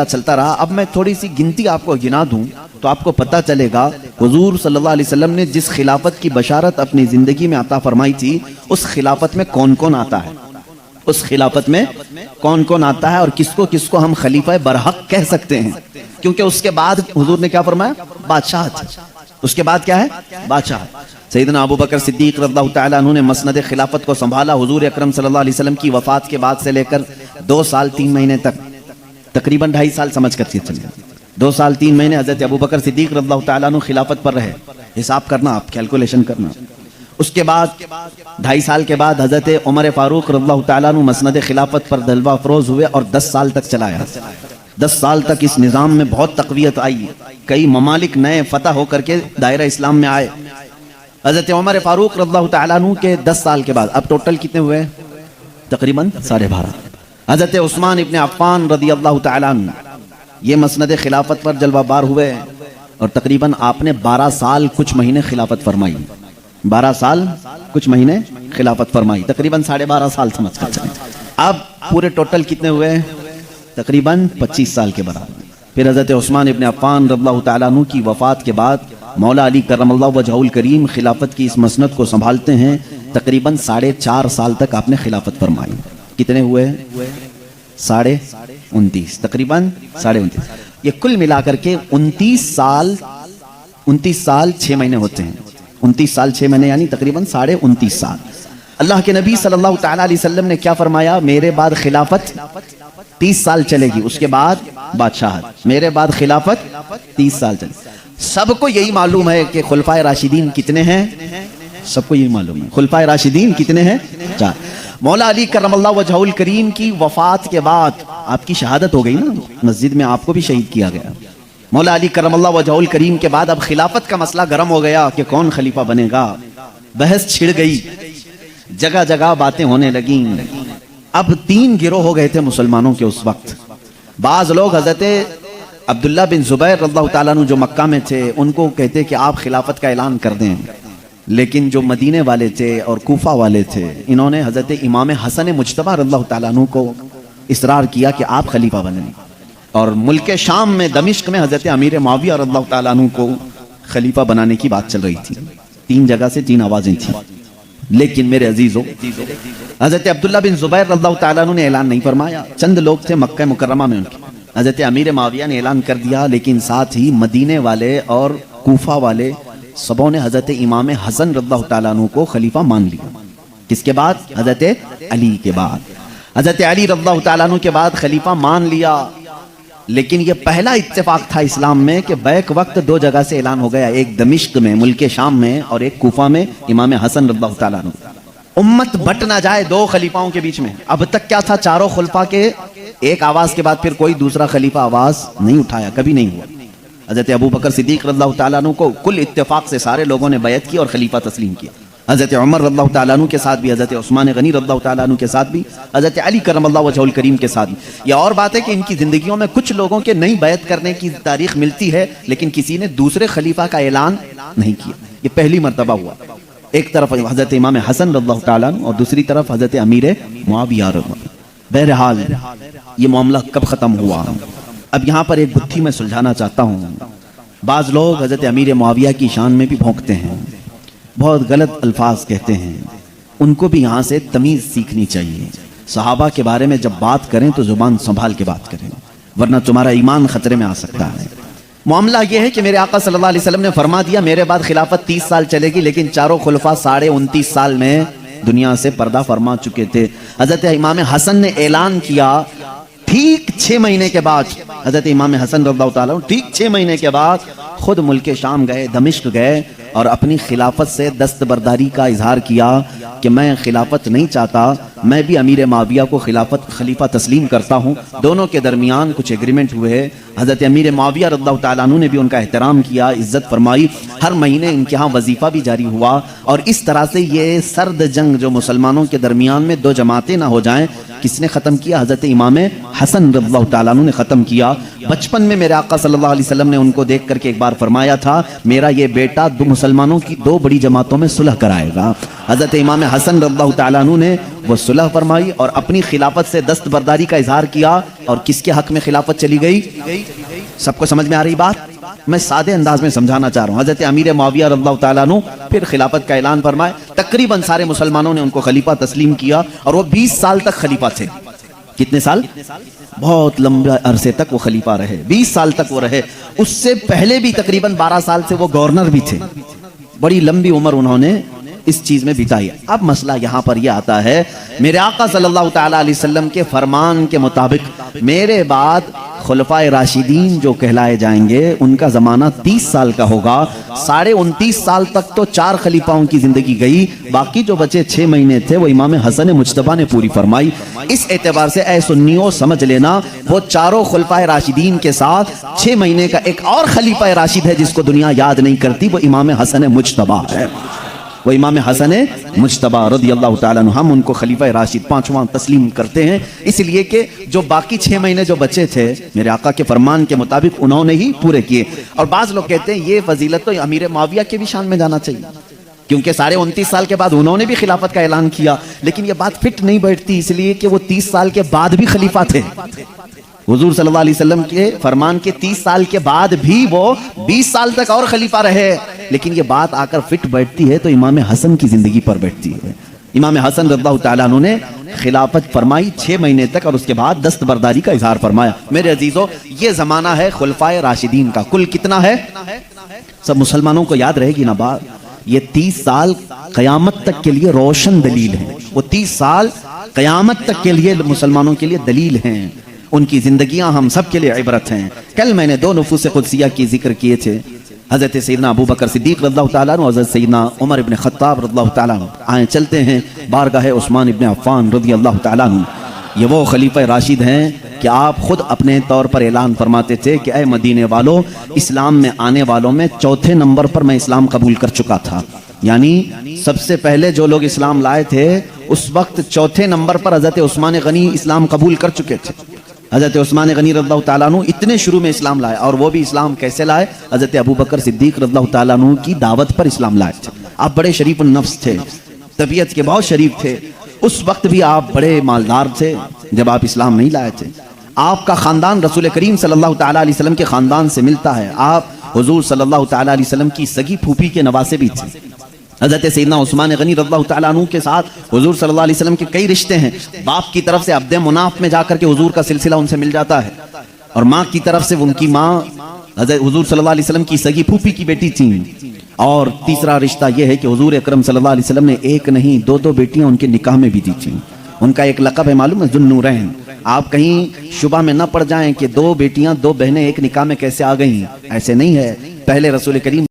چلتا رہا. اب میں تھوڑی سی گنتی آپ کو گنا دوں تو آپ کو پتہ چلے گا حضور صلی اللہ علیہ وسلم نے جس خلافت کی بشارت اپنی زندگی میں عطا فرمائی تھی اس خلافت میں کون کون آتا ہے, اس خلافت میں کون کون آتا ہے اور کس کو ہم خلیفہ برحق کہہ سکتے ہیں. کیونکہ اس کے بعد حضور نے کیا فرمایا, بادشاہت. اس کے بعد کیا ہے, بادشاہت. سیدنا ابو بکر صدیق رضی اللہ تعالیٰ عنہ نے مسند خلافت کو سنبھالا حضور اکرم صلی اللہ علیہ وسلم کی وفات کے بعد سے لے کر 2 سال 3 مہینے تک, تقریباً 2.5 سال سمجھ کر چلیے. 2 سال 3 مہینے حضرت ابو بکر صدیق رضی اللہ تعالیٰ عنہ خلافت پر رہے. حساب کرنا آپ, کیلکولیشن کرنا. اس کے بعد 2.5 سال کے بعد حضرت عمر فاروق رضی اللہ تعالیٰ عنہ مسند خلافت پر جلوہ افروز ہوئے اور 10 سال تک چلایا. 10 سال تک اس نظام میں بہت تقویت آئی, کئی ممالک نئے فتح ہو کر کے دائرہ اسلام میں آئے. حضرت عمر فاروق رضی اللہ تعالیٰ عنہ کے 10 سال کے بعد اب ٹوٹل کتنے ہوئے, تقریباً 12.5. حضرت عثمان ابن عفان رضی اللہ تعالیٰ عنہ یہ مسند خلافت پر جلوہ بار ہوئے اور تقریباً آپ نے 12 سال کچھ مہینے خلافت فرمائی. 12 سال کچھ مہینے خلافت فرمائی, تقریباً 12.5 سال سمجھ کر چلیں. اب پورے ٹوٹل کتنے ہوئے, تقریباً 25 سال کے برابر. پھر حضرت عثمان ابن عفان رضی اللہ تعالیٰ عنہ کی وفات کے بعد مولا علی کرم اللہ وجہہ الکریم خلافت کی اس مسند کو سنبھالتے ہیں. تقریباً 4.5 سال تک آپ نے خلافت فرمائی. کتنے ہوئے, 29.5, تقریباً 29.5. یہ کل ملا کر کے 29 سال 6 مہینے ہوتے ہیں. 29 سال 6 مہینے یعنی تقریباً 29.5 سال. اللہ کے نبی صلی اللہ تعالیٰ علیہ وسلم نے کیا فرمایا, میرے بعد خلافت 30 سال چلے گی, اس کے بعد بادشاہت. میرے بعد خلافت 30 سال چلے. سب کو یہی معلوم ہے کہ خلفائے راشدین کتنے ہیں, سب کو یہی معلوم ہے خلفائے راشدین کتنے ہیں, 4. مولا علی کرم اللہ وجہہ الکریم کی وفات کے بعد آپ کی شہادت ہو گئی نا, مسجد میں آپ کو بھی شہید کیا گیا. مولا علی کرم اللہ وجہہ الکریم کے بعد اب خلافت کا مسئلہ گرم ہو گیا کہ کون خلیفہ بنے گا. بحث چھڑ گئی, جگہ جگہ باتیں ہونے لگیں. اب 3 گروہ ہو گئے تھے مسلمانوں کے اس وقت. بعض لوگ حضرت عبداللہ بن زبیر رضی اللہ تعالیٰ عنہ جو مکہ میں تھے ان کو کہتے کہ آپ خلافت کا اعلان کر دیں, لیکن جو مدینے والے تھے اور کوفہ والے تھے انہوں نے حضرت امام حسن مجتبی رضی اللہ تعالیٰ عنہ کو اصرار کیا کہ آپ خلیفہ بنیں. اور ملک شام میں دمشق میں حضرت امیر معاویہ رضی اللہ تعالیٰ عنہ کو خلیفہ بنانے کی بات چل رہی تھی. 3 جگہ سے 3 آوازیں تھیں. لیکن میرے عزیزو, حضرت عبداللہ بن زبیر رضی اللہ تعالیٰ عنہ نے اعلان نہیں فرمایا. چند لوگ تھے مکہ مکرمہ میں, ان کے حضرت امیر معاویہ نے اعلان کر دیا, لیکن ساتھ ہی مدینے والے اور کوفہ والے سبوں نے حضرت امام حسن رضی اللہ تعالیٰ عنہ کو خلیفہ مان لیا. کس کے بعد, حضرت علی کے بعد. حضرت علی رضی اللہ تعالیٰ عنہ کے بعد خلیفہ مان لیا. لیکن یہ پہلا اتفاق تھا اسلام میں کہ بیک وقت 2 جگہ سے اعلان ہو گیا, ایک دمشق میں ملک شام میں اور ایک کوفہ میں امام حسن رضی اللہ تعالیٰ عنہ. امت بٹ نہ جائے 2 خلیفاؤں کے بیچ میں. اب تک کیا تھا, چاروں خلفاء کے ایک آواز کے بعد پھر کوئی دوسرا خلیفہ آواز نہیں اٹھایا, کبھی نہیں ہوا. حضرت ابو بکر صدیق رضی اللہ تعالیٰ عنہ کو کل اتفاق سے سارے لوگوں نے بیعت کی اور خلیفہ تسلیم کیا. حضرت عمر رضی اللہ تعالیٰ عنہ کے ساتھ بھی, حضرت عثمان غنی رضی اللہ تعالیٰ عنہ کے ساتھ بھی, حضرت علی کرم اللہ وجہہ الکریم کے ساتھ بھی. یہ اور بات ہے کہ ان کی زندگیوں میں کچھ لوگوں کے نئی بیعت کرنے کی تاریخ ملتی ہے, لیکن کسی نے دوسرے خلیفہ کا اعلان نہیں کیا. یہ پہلی مرتبہ ہوا. ایک طرف حضرت امام حسن رضی اللہ تعالیٰ عنہ اور دوسری طرف حضرت امیر معاویہ رضی اللہ. بہرحال یہ معاملہ کب ختم ہوا, اب یہاں پر ایک گتھی میں سلجھانا چاہتا ہوں. بعض لوگ حضرت امیر معاویہ کی شان میں بھی بھونکتے ہیں, بہت غلط الفاظ کہتے ہیں. ان کو بھی یہاں سے تمیز سیکھنی چاہیے. صحابہ کے بارے میں جب بات کریں تو زبان سنبھال کے بات کریں, ورنہ تمہارا ایمان خطرے میں آ سکتا ہے. معاملہ یہ ہے کہ میرے آقا صلی اللہ علیہ وسلم نے فرما دیا میرے بعد خلافت 30 سال چلے گی, لیکن چاروں خلفاء 29.5 سال میں دنیا سے پردہ فرما چکے تھے. حضرت امام حسن نے اعلان کیا ٹھیک 6 مہینے کے بعد. حضرت امام حسن رضی اللہ تعالیٰ ٹھیک 6 مہینے کے بعد خود ملک شام گئے, دمشق گئے اور اپنی خلافت سے دستبرداری کا اظہار کیا کہ میں خلافت نہیں چاہتا, میں بھی امیر معاویہ کو خلیفہ تسلیم کرتا ہوں. دونوں کے درمیان کچھ ایگریمنٹ ہوئے. حضرت امیر معاویہ رضی اللہ تعالیٰ عنہ نے بھی ان کا احترام کیا, عزت فرمائی. ہر مہینے ان کے ہاں وظیفہ بھی جاری ہوا, اور اس طرح سے یہ سرد جنگ جو مسلمانوں کے درمیان میں 2 جماعتیں نہ ہو جائیں, کس نے ختم کیا, حضرت امام حسن رضی اللہ تعالیٰ عنہ نے ختم کیا. بچپن میں میرے آقا صلی اللہ علیہ وسلم نے ان کو دیکھ کر کے ایک بار فرمایا تھا میرا یہ بیٹا مسلمانوں کی دو بڑی جماعتوں میں صلح کرائے گا۔ حضرت امام حسن رضی اللہ تعالیٰ عنہ نے وہ صلح فرمائی اور اپنی خلافت سے دستبرداری کا اظہار کیا، اور کس کے حق میں خلافت چلی گئی؟ سب کو سمجھ میں آ رہی بات؟ میں سادے انداز میں سمجھانا چاہ رہا ہوں۔ حضرت امیر معاویہ رضی اللہ تعالیٰ عنہ پھر خلافت کا اعلان فرمائے، تقریباً سارے مسلمانوں نے ان کو خلیفہ تسلیم کیا، اور وہ 20 سال تک خلیفہ تھے۔ کتنے سال؟ بہت لمبے عرصے تک وہ خلیفہ رہے، 20 سال تک وہ رہے۔ اس سے پہلے بھی تقریباً 12 سال سے وہ گورنر بھی تھے۔ بڑی لمبی عمر انہوں نے اس چیز میں بتائی۔ اب مسئلہ یہاں پر یہ آتا ہے، میرے آقا صلی اللہ تعالیٰ علیہ وسلم کے فرمان کے مطابق میرے بعد خلفائے راشدین جو کہلائے جائیں گے ان کا زمانہ 30 سال کا ہوگا۔ 29.5 سال تک تو 4 خلیفاؤں کی زندگی گئی، باقی جو بچے 6 مہینے تھے وہ امام حسن مجتبیٰ نے پوری فرمائی۔ اس اعتبار سے اے سنیوں سمجھ لینا، وہ چاروں خلفائے راشدین کے ساتھ 6 مہینے کا ایک اور خلیفہ راشد ہے جس کو دنیا یاد نہیں کرتی، وہ امام حسن مجتبیٰ ہے۔ وہ امام حسن مجتبیٰ رضی اللہ تعالیٰ عنہ، ہم ان کو خلیفہ راشد 5واں تسلیم کرتے ہیں، اس لیے کہ جو باقی 6 مہینے جو بچے تھے میرے آقا کے فرمان کے مطابق انہوں نے ہی پورے کیے۔ اور بعض لوگ کہتے ہیں یہ فضیلت تو امیر معاویہ کے بھی شان میں جانا چاہیے، کیونکہ 29.5 سال کے بعد انہوں نے بھی خلافت کا اعلان کیا، لیکن یہ بات فٹ نہیں بیٹھتی، اس لیے کہ وہ 30 سال کے بعد بھی خلیفہ تھے۔ حضور صلی اللہ علیہ وسلم کے فرمان کے 30 سال کے بعد بھی وہ 20 سال تک اور خلیفہ رہے، لیکن یہ بات آ کر فٹ بیٹھتی ہے تو امام حسن کی زندگی پر بیٹھتی ہے۔ امام حسن رضی اللہ تعالیٰ عنہ نے خلافت فرمائی 6 مہینے تک، اور اس کے بعد دستبرداری کا اظہار فرمایا۔ میرے عزیزو، یہ زمانہ ہے خلفائے راشدین کا، کل کتنا ہے؟ سب مسلمانوں کو یاد رہے گی نا بات، یہ 30 سال قیامت تک کے لیے روشن دلیل ہیں۔ وہ 30 سال قیامت تک کے لیے مسلمانوں کے لیے دلیل ہیں، ان کی زندگیاں ہم سب کے لیے عبرت ہیں۔ کل میں نے 2 نفوس قدسیہ کی ذکر کیے تھے، حضرت سیدنا ابو بکر صدیق رضی اللہ تعالیٰ عنہ، حضرت سیدنا عمر ابن خطاب رضی اللہ تعالیٰ عنہ۔ آئیں چلتے ہیں بارگاہ عثمان ابن عفان رضی اللہ تعالیٰ عنہ۔ یہ وہ خلیفہ راشد ہیں کہ آپ خود اپنے طور پر اعلان فرماتے تھے کہ اے مدینے والوں، اسلام میں آنے والوں میں 4تھے نمبر پر میں اسلام قبول کر چکا تھا، یعنی سب سے پہلے جو لوگ اسلام لائے تھے اس وقت 4تھے نمبر پر حضرت عثمان غنی اسلام قبول کر چکے تھے۔ حضرت عثمان غنی رضی اللہ تعالیٰ عنہ اتنے شروع میں اسلام لائے، اور وہ بھی اسلام کیسے لائے؟ حضرت ابو بکر صدیق رضی اللہ تعالیٰ عنہ کی دعوت پر اسلام لائے تھے۔ آپ بڑے شریف النفس تھے، طبیعت کے بہت شریف تھے، اس وقت بھی آپ بڑے مالدار تھے جب آپ اسلام نہیں لائے تھے۔ آپ کا خاندان رسول کریم صلی اللہ تعالیٰ علیہ وسلم کے خاندان سے ملتا ہے، آپ حضور صلی اللہ تعالیٰ علیہ وسلم کی سگی پھوپھی کے نواسے بھی تھے۔ حضرت سیدنا عثمان غنی رضی اللہ تعالیٰ عنہ کے ساتھ حضور صلی اللہ علیہ وسلم کے کئی رشتے ہیں۔ باپ کی طرف سے عبد مناف میں جا کر کے حضور کا سلسلہ ان سے مل جاتا ہے، اور ماں کی طرف سے ان کی ماں حضرت حضور صلی اللہ علیہ وسلم کی سگی پھوپھی کی بیٹی تھی۔ اور تیسرا رشتہ یہ ہے کہ حضور اکرم صلی اللہ علیہ وسلم نے 1 نہیں 2 بیٹیاں ان کے نکاح میں بھی دی تھیں۔ ان کا ایک لقب ہے معلوم ہے، ذوالنورین۔ آپ کہیں شبہ میں نہ پڑ جائیں کہ 2 بیٹیاں 2 بہنیں ایک نکاح میں کیسے آ گئیں، ایسے نہیں ہے۔ پہلے رسول کریم